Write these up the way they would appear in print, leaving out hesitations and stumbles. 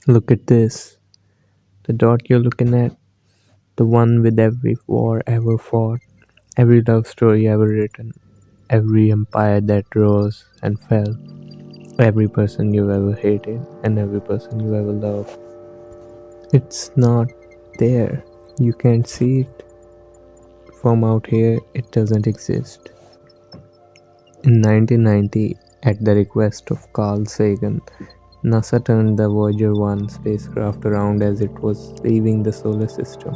Look at this. The dot you're looking at, the one with every war ever fought, every love story ever written, every empire that rose and fell, every person you've ever hated, and every person you ever loved. It's not there. You can't see it from out here, it doesn't exist. In 1990, at the request of Carl Sagan, NASA turned the Voyager 1 spacecraft around as it was leaving the solar system.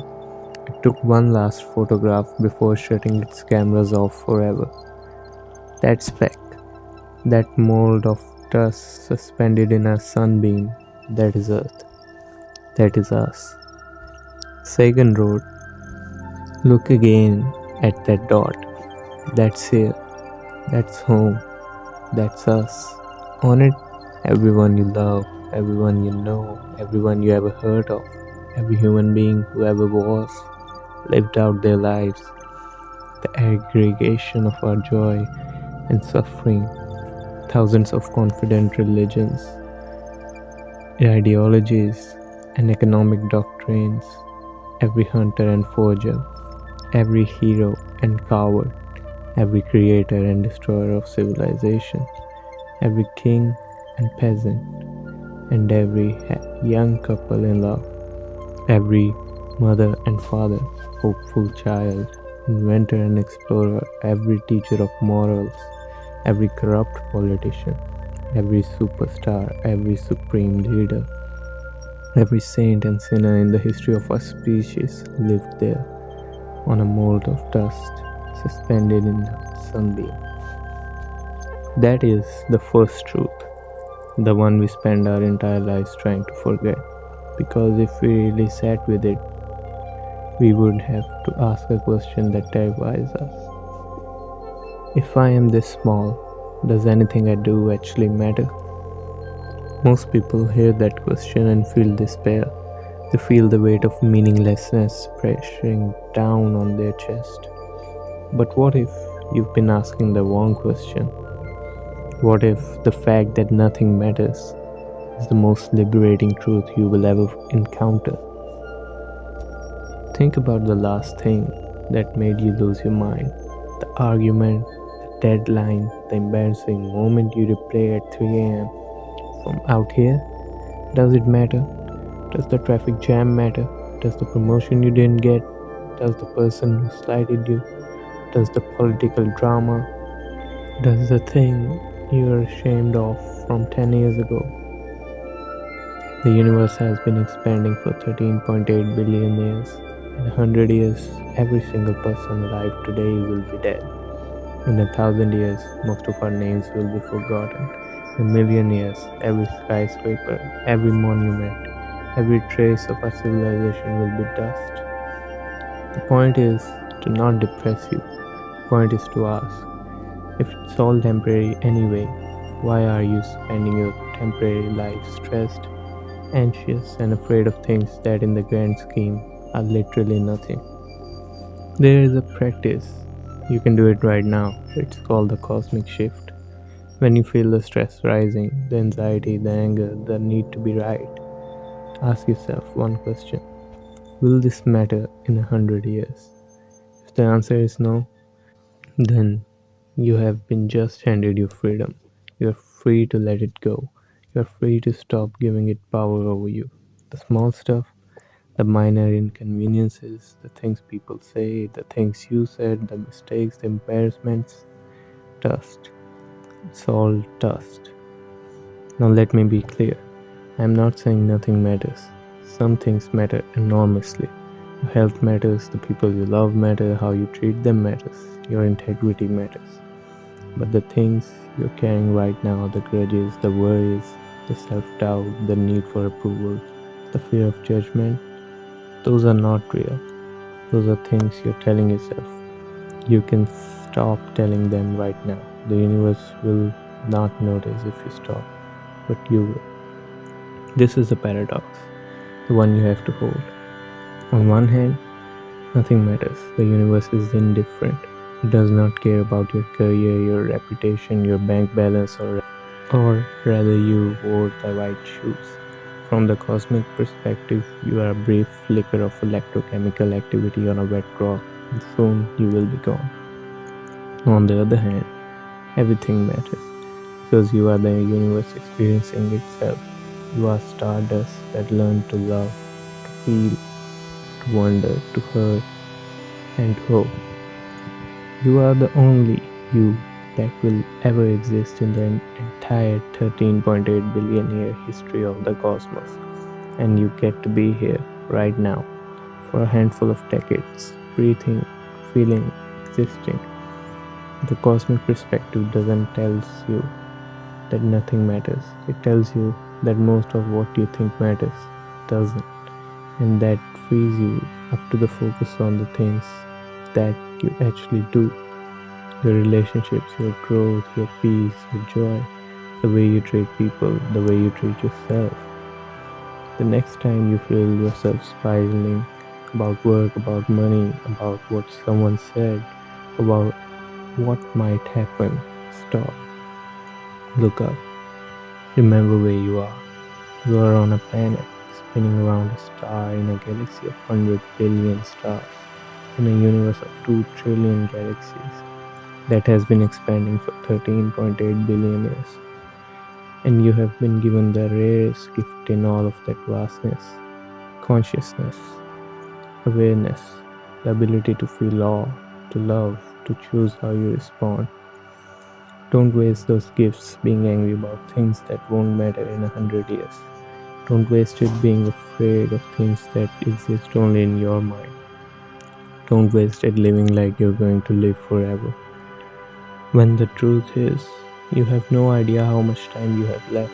It took one last photograph before shutting its cameras off forever. That speck, that mold of dust suspended in a sunbeam, that is Earth. That is us. Sagan wrote, "Look again at that dot. That's here. That's home. That's us. On it, everyone you love, everyone you know, everyone you ever heard of, every human being who ever was, lived out their lives, the aggregation of our joy and suffering, thousands of confident religions, ideologies, and economic doctrines, every hunter and forger, every hero and coward, every creator and destroyer of civilization, every king and peasant, and every young couple in love, every mother and father, hopeful child, inventor and explorer, every teacher of morals, every corrupt politician, every superstar, every supreme leader, every saint and sinner in the history of our species lived there on a mold of dust suspended in the sunbeam. That is the first truth, the one we spend our entire lives trying to forget. Because if we really sat with it, we would have to ask a question that terrifies us. If I am this small, does anything I do actually matter? Most people hear that question and feel despair. They feel the weight of meaninglessness pressuring down on their chest. But what if you've been asking the wrong question? What if the fact that nothing matters is the most liberating truth you will ever encounter? Think about the last thing that made you lose your mind. The argument, the deadline, the embarrassing moment you replay at 3 a.m. From out here, does it matter? Does the traffic jam matter? Does the promotion you didn't get? Does the person who slighted you? Does the political drama? Does the thing you're ashamed of from 10 years ago? The universe has been expanding for 13.8 billion years. In 100 years, every single person alive today will be dead. In 1,000 years, most of our names will be forgotten. In a million years, every skyscraper, every monument, every trace of our civilization will be dust. The point is to not depress you. The point is to ask, if it's all temporary anyway, why are you spending your temporary life stressed, anxious, and afraid of things that in the grand scheme are literally nothing? There is a practice. You can do it right now. It's called the cosmic shift. When you feel the stress rising, the anxiety, the anger, the need to be right, ask yourself one question: will this matter in 100 years? If the answer is no, then you have been just handed your freedom. You are free to let it go. You are free to stop giving it power over you. The small stuff, the minor inconveniences, the things people say, the things you said, the mistakes, the embarrassments, dust. It's all dust. Now let me be clear. I am not saying nothing matters. Some things matter enormously. Your health matters, the people you love matter, how you treat them matters, your integrity matters. But the things you're carrying right now, the grudges, the worries, the self doubt, the need for approval, the fear of judgment, those are not real. Those are things you're telling yourself. You can stop telling them right now. The universe will not notice if you stop, but you will. This is the paradox, the one you have to hold. On one hand, nothing matters. The universe is indifferent. It does not care about your career, your reputation, your bank balance, or rather you wore the right shoes. From the cosmic perspective, you are a brief flicker of electrochemical activity on a wet rock, and soon you will be gone. On the other hand, everything matters because you are the universe experiencing itself. You are stardust that learned to love, to feel, to wonder, to hurt, and to hope. You are the only you that will ever exist in the entire 13.8 billion year history of the cosmos. And you get to be here right now for a handful of decades, breathing, feeling, existing. The cosmic perspective doesn't tell you that nothing matters. It tells you that most of what you think matters doesn't, and that frees you up to the focus on the things that you actually do. Your relationships, your growth, your peace, your joy, the way you treat people, the way you treat yourself. The next time you feel yourself spiraling about work, about money, about what someone said, about what might happen, stop, look up, remember where you are. You are on a planet spinning around a star in a galaxy of 100 billion stars, in a universe of 2 trillion galaxies that has been expanding for 13.8 billion years. And you have been given the rarest gift in all of that vastness: consciousness, awareness, the ability to feel awe, to love, to choose how you respond. Don't waste those gifts being angry about things that won't matter in 100 years. Don't waste it being afraid of things that exist only in your mind. Don't waste it living like you're going to live forever. When the truth is, you have no idea how much time you have left.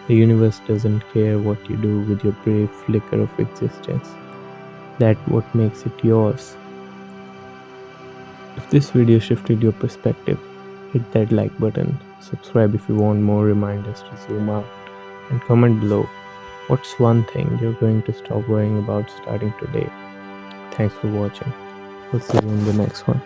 The universe doesn't care what you do with your brief flicker of existence. That's what makes it yours. If this video shifted your perspective, hit that like button, subscribe if you want more reminders to zoom out, and comment below what's one thing you're going to stop worrying about starting today. Thanks for watching. We'll see you in the next one.